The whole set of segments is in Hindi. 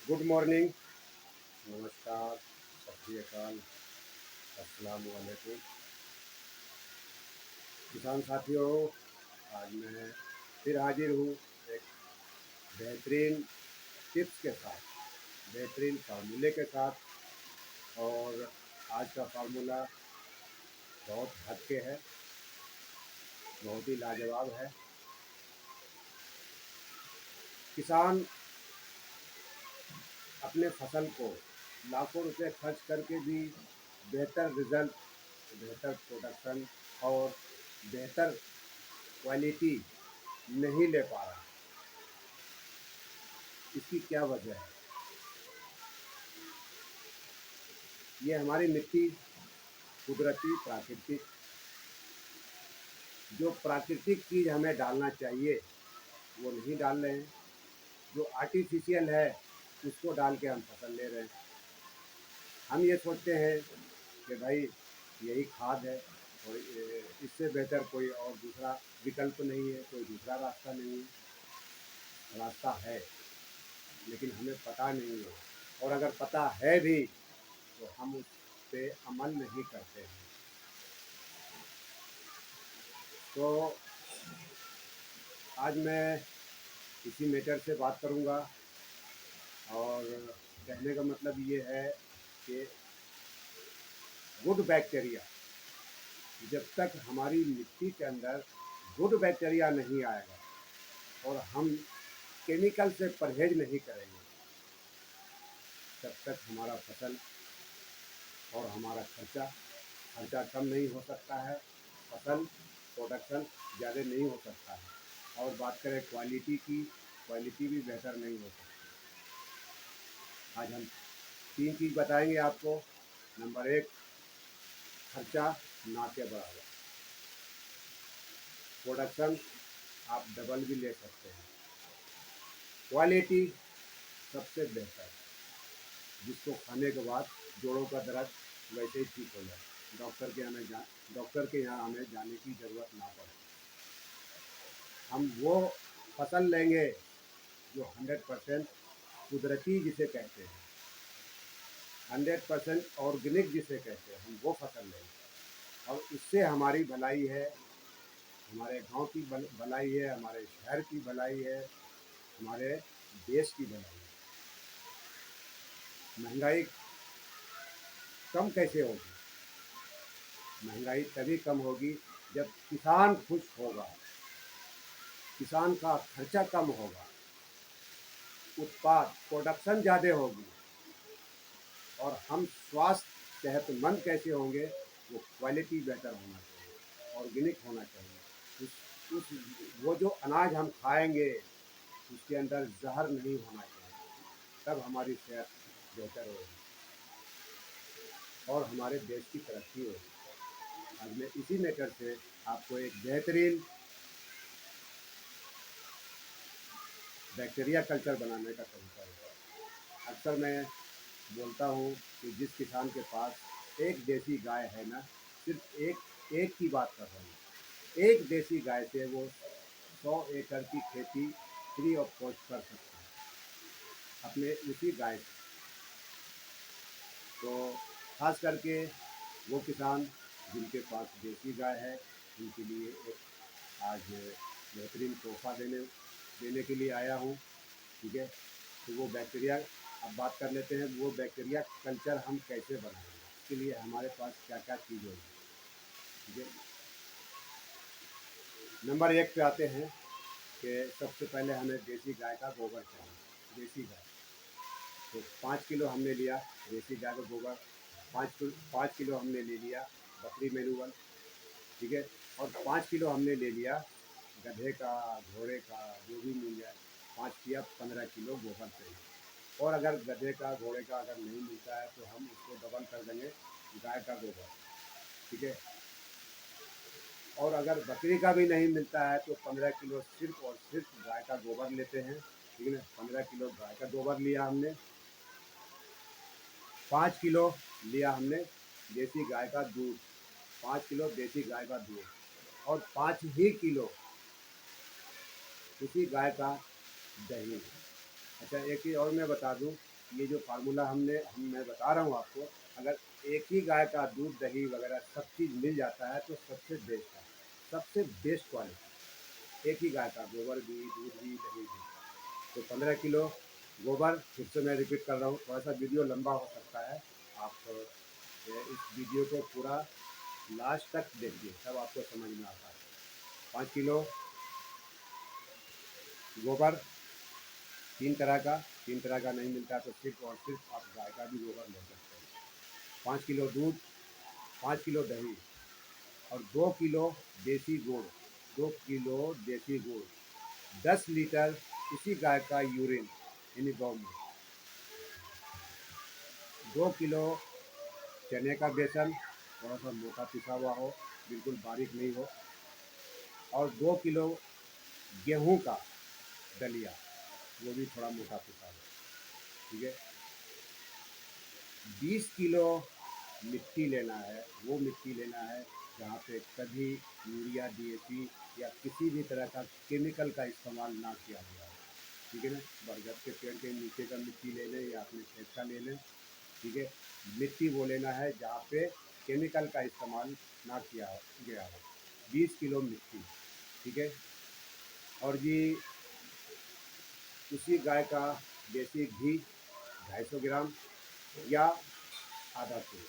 गुड मॉर्निंग, नमस्कार, सत श्री अकाल, अस्सलाम वालेकुम। किसान साथियों, आज मैं फिर हाजिर हूँ एक बेहतरीन टिप्स के साथ, बेहतरीन फार्मूले के साथ। और आज का फार्मूला बहुत हटके है, बहुत ही लाजवाब है। किसान अपने फसल को लाखों रुपए खर्च करके भी बेहतर रिजल्ट, बेहतर प्रोडक्शन और बेहतर क्वालिटी नहीं ले पा रहा। इसकी क्या वजह है? ये हमारी मिट्टी कुदरती प्राकृतिक, जो प्राकृतिक चीज़ हमें डालना चाहिए वो नहीं डाल रहे हैं। जो आर्टिफिशियल है उसको डाल के हम फसल ले रहे हैं। हम ये सोचते हैं कि भाई यही खाद है और इससे बेहतर कोई और दूसरा विकल्प नहीं है, कोई दूसरा रास्ता नहीं है। रास्ता है लेकिन हमें पता नहीं है, और अगर पता है भी तो हम उस पे अमल नहीं करते हैं। तो आज मैं इसी मैटर से बात करूंगा। और कहने का मतलब ये है कि गुड बैक्टीरिया, जब तक हमारी मिट्टी के अंदर गुड बैक्टीरिया नहीं आएगा और हम केमिकल से परहेज नहीं करेंगे, तब तक हमारा फसल और हमारा खर्चा खर्चा कम नहीं हो सकता है, फसल प्रोडक्शन ज़्यादा नहीं हो सकता है। और बात करें क्वालिटी की, क्वालिटी भी बेहतर नहीं हो सकती। आज हम तीन चीज़ बताएंगे आपको। नंबर एक, खर्चा ना के बराबर, प्रोडक्शन आप डबल भी ले सकते हैं, क्वालिटी सबसे बेहतर, जिसको खाने के बाद जोड़ों का दर्द वैसे ही ठीक हो जाए, डॉक्टर के यहाँ हमें जाने की ज़रूरत ना पड़े। हम वो फसल लेंगे जो 100% कुदरती जिसे कहते हैं, 100% ऑर्गेनिक जिसे कहते हैं, हम वो फसल लेंगे। और उससे हमारी भलाई है, हमारे गांव की भलाई है, हमारे शहर की भलाई है, हमारे देश की भलाई है। महंगाई कम कैसे होगी? महंगाई तभी कम होगी जब किसान खुश होगा, किसान का खर्चा कम होगा, उत्पाद प्रोडक्शन ज़्यादा होगी, और हम स्वास्थ्य सेहतमंद कैसे होंगे? वो क्वालिटी बेहतर होना चाहिए, ऑर्गेनिक होना चाहिए। उस वो जो अनाज हम खाएंगे उसके अंदर जहर नहीं होना चाहिए, तब हमारी सेहत बेहतर होगी और हमारे देश की तरक्की होगी। आज मैं इसी मैटर से आपको एक बेहतरीन बैक्टीरिया कल्चर बनाने का तरीका है। अक्सर मैं बोलता हूँ कि जिस किसान के पास एक देसी गाय है ना, सिर्फ एक की बात कर रहा हूँ, एक देसी गाय से वो 100 एकड़ की खेती फ्री ऑफ कॉस्ट कर सकता है अपने उसी गाय से। तो खास करके वो किसान जिनके पास देसी गाय है, उनके लिए एक आज बेहतरीन तोहफा देने देने के लिए आया हूँ। ठीक है, तो वो बैक्टीरिया, अब बात कर लेते हैं वो बैक्टीरिया कल्चर हम कैसे बनाएंगे। इसके लिए हमारे पास क्या क्या चीज़ होगी। ठीक है, नंबर एक पे आते हैं कि सबसे पहले हमें देसी गाय का गोबर चाहिए। देसी गाय तो 5 किलो हमने लिया, देसी गाय का गोबर। 5 किलो हमने ले लिया बकरी मैनुअल। ठीक है, और 5 किलो हमने ले लिया गधे का, घोड़े का, जो भी मिल जाए। 5 या 15 किलो गोबर चाहिए। और अगर गधे का, घोड़े का अगर नहीं मिलता है तो हम उसको डबल कर देंगे, गाय का गोबर। ठीक है, और अगर बकरी का भी नहीं मिलता है तो 15 किलो सिर्फ और सिर्फ गाय का गोबर लेते हैं। ठीक है ना, 15 किलो गाय का गोबर लिया हमने। 5 किलो लिया हमने देसी गाय का दूध, 5 किलो देसी गाय का दूध, और 5 ही किलो उसी गाय का दही। अच्छा, एक चीज़ और मैं बता दूं ये जो फार्मूला मैं बता रहा हूँ आपको, अगर एक ही गाय का दूध दही वगैरह सब चीज़ मिल जाता है तो सबसे बेस्ट है, सबसे बेस्ट क्वालिटी। एक ही गाय का गोबर भी, दूध भी, दही भी। तो 15 किलो गोबर, फिर से मैं रिपीट कर रहा हूँ, थोड़ा सा वीडियो लंबा हो सकता है, आप इस वीडियो को पूरा लास्ट तक देखिए, तब आपको समझ में आता है। 5 किलो गोबर, तीन तरह का नहीं मिलता तो सिर्फ और सिर्फ आप गाय का भी गोबर ले सकते हैं। 5 किलो दूध, 5 किलो दही, और 2 किलो देसी गुड़, 2 किलो देसी गुड़, 10 लीटर उसी गाय का यूरिन यानी गौमूत्र, 2 किलो चने का बेसन, थोड़ा सा मोटा पिसा हुआ हो, बिल्कुल बारीक नहीं हो, और 2 किलो गेहूं का दलिया, वो भी थोड़ा मोटा पिसा हो। ठीक है। 20 किलो मिट्टी लेना है, वो मिट्टी लेना है जहाँ पे कभी यूरिया, डीएपी या किसी भी तरह का केमिकल का इस्तेमाल ना किया गया है। ठीक है ना। बरगद के पेड़ के नीचे का मिट्टी ले लें या अपने खेत का ले लें। ठीक है। मिट्टी वो लेना है जहाँ पे केमिकल का इस्तेमाल ना किया गया हो। 20 किलो मिट्टी। ठीक है। और जी उसी गाय का देसी घी 250 ग्राम या आधा किलो।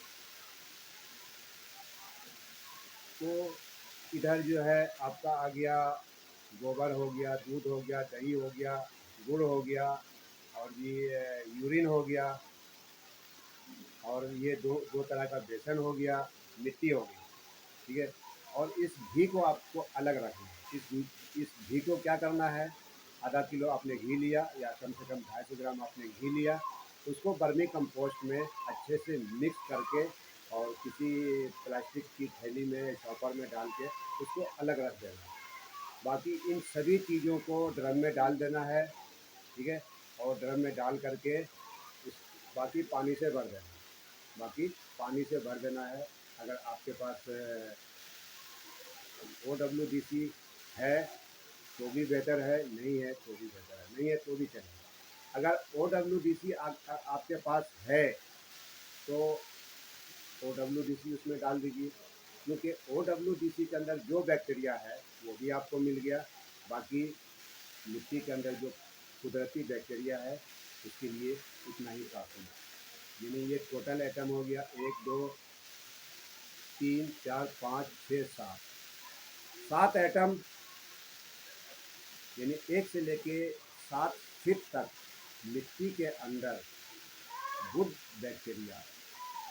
तो इधर जो है आपका आ गया, गोबर हो गया, दूध हो गया, दही हो गया, गुड़ हो गया, और ये यूरिन हो गया, और ये दो दो तरह का बेसन हो गया, मिट्टी हो गई। ठीक है। और इस घी को आपको अलग रखना है। इस घी को क्या करना है, आधा किलो आपने घी लिया या कम से कम 250 ग्राम आपने घी लिया, उसको वर्मी कंपोस्ट में अच्छे से मिक्स करके और किसी प्लास्टिक की थैली में, शॉपर में डाल के उसको अलग रख देना है। बाकी इन सभी चीज़ों को ड्रम में डाल देना है। ठीक है। और ड्रम में डाल करके उस बाकी पानी से भर देना है। बाकी पानी से भर देना है। अगर आपके पास OWDC है तो भी बेहतर है, नहीं है तो भी बेहतर है, नहीं है तो भी चलेगा। अगर OWDC आपके पास है तो OWDC उसमें डाल दीजिए, क्योंकि OWDC के अंदर जो बैक्टीरिया है वो भी आपको मिल गया। बाकी मिट्टी के अंदर जो कुदरती बैक्टीरिया है उसके लिए उतना ही काफ़ी है। यानी ये टोटल आइटम हो गया 1 2 3 4 5 6 7, 7 आइटम, यानी 1 से लेके 7 फीट तक मिट्टी के अंदर गुड बैक्टीरिया,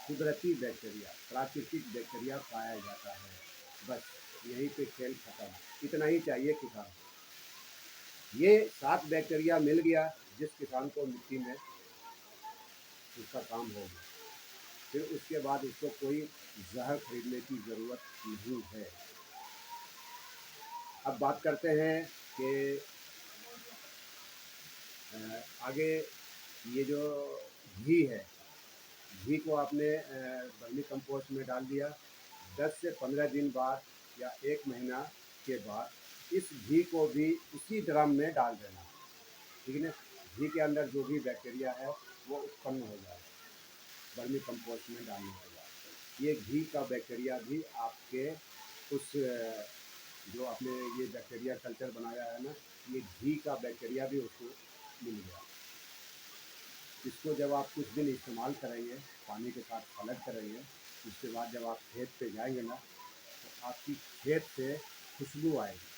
कुदरती बैक्टीरिया, प्राकृतिक बैक्टीरिया पाया जाता है। बस यहीं पे खेल खत्म। इतना ही चाहिए किसान को। ये 7 बैक्टीरिया मिल गया जिस किसान को मिट्टी में, उसका काम हो गया। फिर उसके बाद उसको कोई जहर खरीदने की ज़रूरत नहीं है। अब बात करते हैं कि आगे ये जो घी है, घी को आपने वर्मी कंपोस्ट में डाल दिया। 10 से 15 दिन बाद या 1 महीना के बाद इस घी को भी उसी ड्रम में डाल देना। ठीक है ना। घी के अंदर जो भी बैक्टीरिया है वो उत्पन्न हो जाए वर्मी कंपोस्ट में डालने के बाद। ये घी का बैक्टीरिया भी आपके उस जो आपने ये बैक्टीरिया कल्चर बनाया है ना, ये घी का बैक्टीरिया भी उसको मिल गया। इसको जब आप कुछ दिन इस्तेमाल करेंगे, पानी के साथ अलग करेंगे, उसके बाद जब आप खेत पे जाएंगे ना तो आपकी खेत से खुशबू आएगी,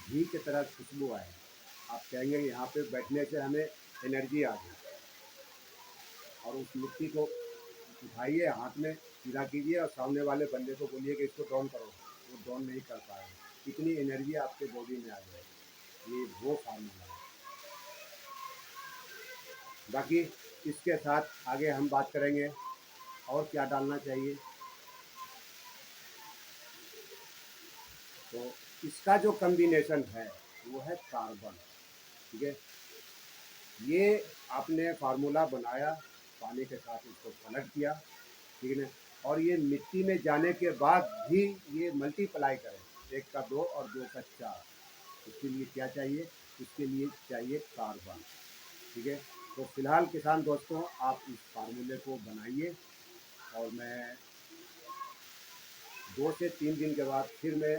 घी की तरह खुशबू आएगी। आप कहेंगे यहाँ पे बैठने से हमें एनर्जी आ गई। और उस मिट्टी को उठाइए, हाथ में सीधा कीजिए और सामने वाले बंदे को बोलिए कि इसको डाउन करो, वो डाउन नहीं कर पाएगा। इतनी एनर्जी आपके बॉडी में आ जाएगी। ये वो फार्मूला है। बाकी इसके साथ आगे हम बात करेंगे और क्या डालना चाहिए। तो इसका जो कम्बिनेशन है वो है कार्बन। ठीक है। ये आपने फार्मूला बनाया, पानी के साथ इसको पलट किया। ठीक है ना। और ये मिट्टी में जाने के बाद भी ये मल्टीप्लाई करें, 1 का 2 और 2 का 4। उसके लिए क्या चाहिए, उसके लिए चाहिए कार्बन। ठीक है। तो फिलहाल किसान दोस्तों, आप इस फार्मूले को बनाइए और मैं 2 से 3 दिन के बाद फिर मैं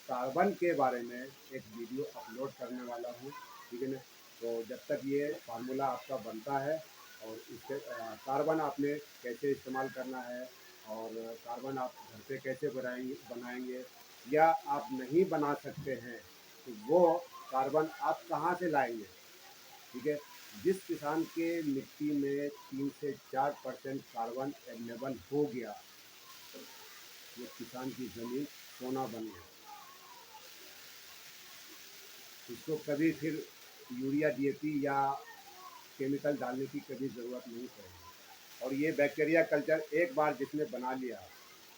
कार्बन के बारे में एक वीडियो अपलोड करने वाला हूँ, ठीक है ना। तो जब तक ये फार्मूला आपका बनता है और इसके कार्बन आपने कैसे इस्तेमाल करना है और कार्बन आप घर पे कैसे बनाएंगे या आप नहीं बना सकते हैं, तो वो कार्बन आप कहाँ से लाएंगे, ठीक है। जिस किसान के मिट्टी में 3 से 4% कार्बन अवेलेबल हो गया, वो किसान की ज़मीन सोना बन गई। उसको कभी फिर यूरिया डीएपी या केमिकल डालने की कभी ज़रूरत नहीं पड़ेगी। और ये बैक्टीरिया कल्चर एक बार जिसने बना लिया,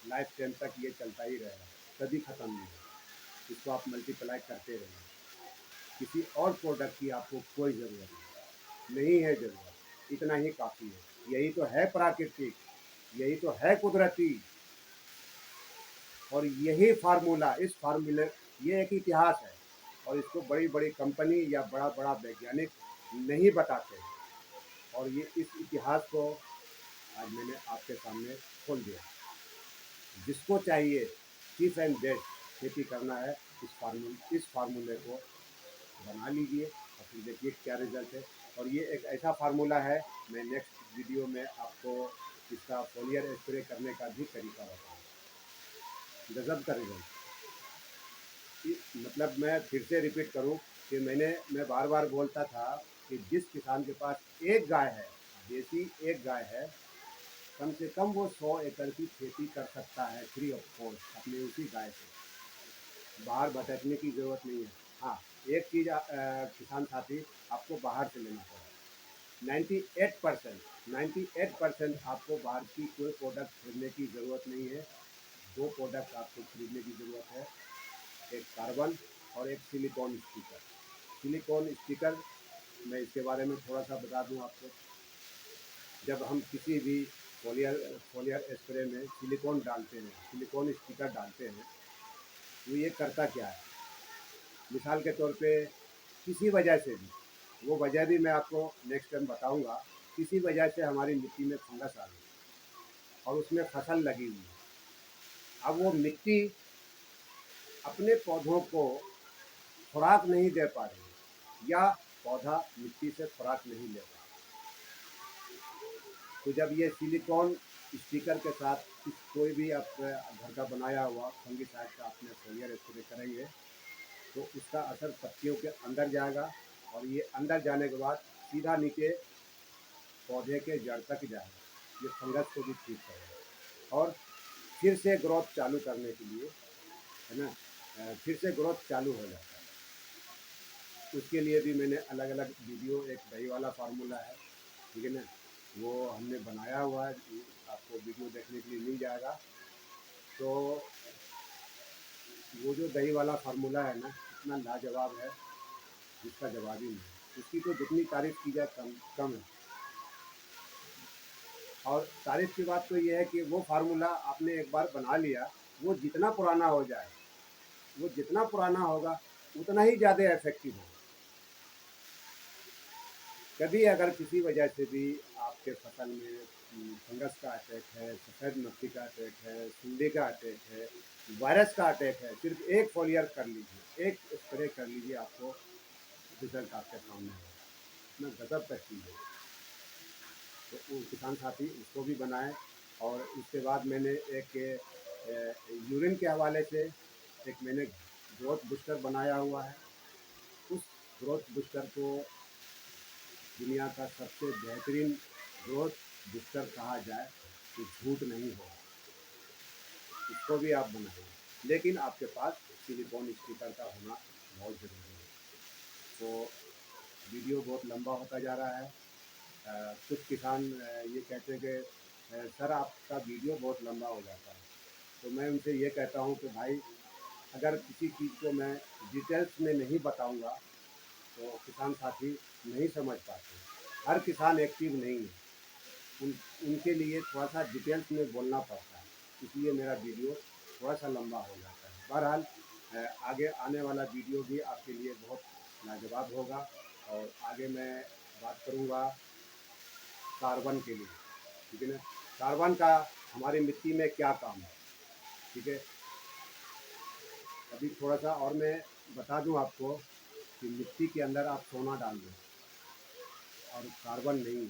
लाइफ टाइम तक ये चलता ही रहेगा, कभी ख़त्म नहीं होगा। इसको आप मल्टीप्लाई करते रहेंगे। किसी और प्रोडक्ट की आपको कोई ज़रूरत नहीं है, ज़रूरत इतना ही काफ़ी है। यही तो है प्राकृतिक, यही तो है कुदरती। और यही फार्मूला, इस फार्मूले, ये एक इतिहास है और इसको बड़ी बड़ी कंपनी या बड़ा बड़ा वैज्ञानिक नहीं बताते। और ये इस इतिहास को आज मैंने आपके सामने खोल दिया। जिसको चाहिए चीप एंड बेस्ट खेती करना है, इस फार्मूले को बना लीजिए और फिर देखिए क्या रिजल्ट है। और ये एक ऐसा फार्मूला है, मैं नेक्स्ट वीडियो में आपको इसका फोलियर स्प्रे करने का भी तरीका बताऊँगा। गजब का रिजल्ट। मतलब मैं फिर से रिपीट करूं कि मैं बार बार बोलता था कि जिस किसान के पास एक गाय है, देसी एक गाय है, कम से कम वो 100 एकड़ की खेती कर सकता है फ्री ऑफ कॉस्ट अपने उसी गाय से। बाहर भटकने की ज़रूरत नहीं है। हाँ, एक चीज़ किसान साथी आपको बाहर से लेना पड़ेगा। 98% आपको बाहर की कोई प्रोडक्ट खरीदने की ज़रूरत नहीं है। 2 प्रोडक्ट आपको खरीदने की ज़रूरत है, एक कार्बन और एक सिलिकॉन स्टिकर। सिलिकॉन स्टिकर, मैं इसके बारे में थोड़ा सा बता दूं आपको। जब हम किसी भी फोलियर स्प्रे में सिलिकॉन डालते हैं, सिलिकॉन स्टिकर डालते हैं, तो ये करता क्या है। मिसाल के तौर पे किसी वजह से भी, वो वजह भी मैं आपको नेक्स्ट टाइम बताऊंगा, किसी वजह से हमारी मिट्टी में फंगस आ गई और उसमें फसल लगी हुई है। अब वो मिट्टी अपने पौधों को खुराक नहीं दे पा रही है या पौधा मिट्टी से खुराक नहीं ले पा रहा। तो जब ये सिलिकॉन स्टिकर के साथ कोई भी आप घर का बनाया हुआ फंगिसाइड का आपने फोलियर स्प्रे करेंगे, तो उसका असर पत्तियों के अंदर जाएगा और ये अंदर जाने के बाद सीधा नीचे पौधे के जड़ तक जाएगा। ये फंगस को भी ठीक करेगा और फिर से ग्रोथ चालू करने के लिए, है ना, फिर से ग्रोथ चालू हो जाता है। उसके लिए भी मैंने अलग अलग वीडियो, एक दही वाला फार्मूला है, ठीक है ना, वो हमने बनाया हुआ है, आपको वीडियो देखने के लिए मिल जाएगा। तो वो जो दही वाला फार्मूला है ना, इतना लाजवाब है जिसका जवाब ही नहीं। उसकी तो जितनी तारीफ़ की जाए कम कम है। और तारीफ़ की बात तो ये है कि वो फार्मूला आपने एक बार बना लिया, वो जितना पुराना हो जाए, वो जितना पुराना होगा उतना ही ज़्यादा इफेक्टिव होगा। कभी अगर किसी वजह से भी आपके फसल में फंगस का अटैक है, सफ़ेद मक्खी का अटैक है, सुंडी का अटैक है, वायरस का अटैक है, सिर्फ एक फोलियर कर लीजिए, एक स्प्रे कर लीजिए, आपको रिजल्ट आपके सामने होगा। इतना गजब का चीज़ है। तो वो किसान साथी उसको भी बनाएं। और उसके बाद मैंने एक यूरिन के हवाले से एक मैंने ग्रोथ बूस्टर बनाया हुआ है। उस ग्रोथ बूस्टर को दुनिया का सबसे बेहतरीन ग्रोथ बूस्टर कहा जाए तो झूठ नहीं होगा। इसको भी आप बनाइए, लेकिन आपके पास सिलिकॉन स्टिकर का होना बहुत ज़रूरी है। तो वीडियो बहुत लंबा होता जा रहा है। कुछ किसान ये कहते हैं कि सर आपका वीडियो बहुत लंबा हो जाता है। तो मैं उनसे ये कहता हूँ कि भाई, अगर किसी चीज़ को मैं डिटेल्स में नहीं बताऊँगा तो किसान साथी नहीं समझ पाते। हर किसान एक्टिव नहीं है, उन उनके लिए थोड़ा सा डिटेल्स में बोलना पड़ता है, इसलिए मेरा वीडियो थोड़ा सा लंबा हो जाता है। बहरहाल आगे आने वाला वीडियो भी आपके लिए बहुत लाजवाब होगा और आगे मैं बात करूँगा कार्बन के लिए, ठीक है ना। कार्बन का हमारी मिट्टी में क्या काम है, ठीक है। अभी थोड़ा सा और मैं बता दूं आपको कि मिट्टी के अंदर आप सोना डाल दो और कार्बन नहीं है,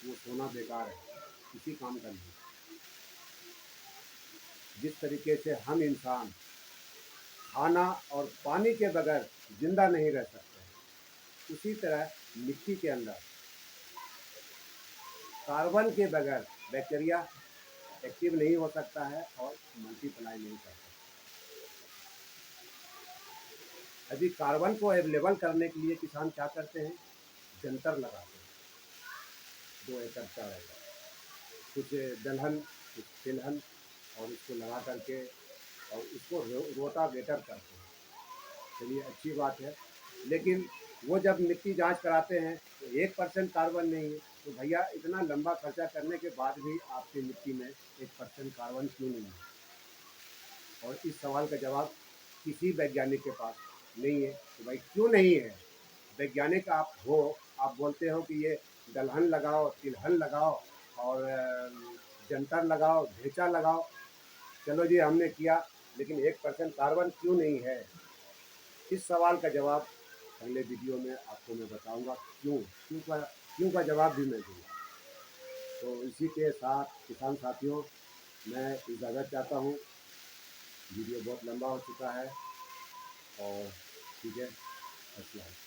वो सोना बेकार है, किसी काम का नहीं। जिस तरीके से हम इंसान खाना और पानी के बगैर जिंदा नहीं रह सकते, उसी तरह मिट्टी के अंदर कार्बन के बगैर बैक्टीरिया एक्टिव नहीं हो सकता है और मल्टीप्लाई नहीं कर सकता। अभी कार्बन को अवेलेबल करने के लिए किसान क्या करते हैं, जंतर लगाते हैं, 2 एकड़ 4 एकड़, कुछ दलहन कुछ तिलहन, और इसको लगा करके और इसको रोटावेटर करते हैं। चलिए अच्छी बात है, लेकिन वो जब मिट्टी जांच कराते हैं तो 1% कार्बन नहीं है, तो भैया इतना लंबा खर्चा करने के बाद भी आपकी मिट्टी में 1% कार्बन क्यों नहीं है? और इस सवाल का जवाब किसी वैज्ञानिक के पास नहीं है। तो भाई क्यों नहीं है? वैज्ञानिक आप हो, आप बोलते हो कि ये दलहन लगाओ, तिलहन लगाओ और जंतर लगाओ, ढेंचा लगाओ, चलो जी हमने किया, लेकिन 1% कार्बन क्यों नहीं है? इस सवाल का जवाब अगले वीडियो में आपको मैं बताऊंगा, क्यों का जवाब भी मैं दूंगा। तो इसी के साथ किसान साथियों, मैं इजाज़त चाहता हूँ। वीडियो बहुत लंबा हो चुका है और ठीक है, अस्सलाम।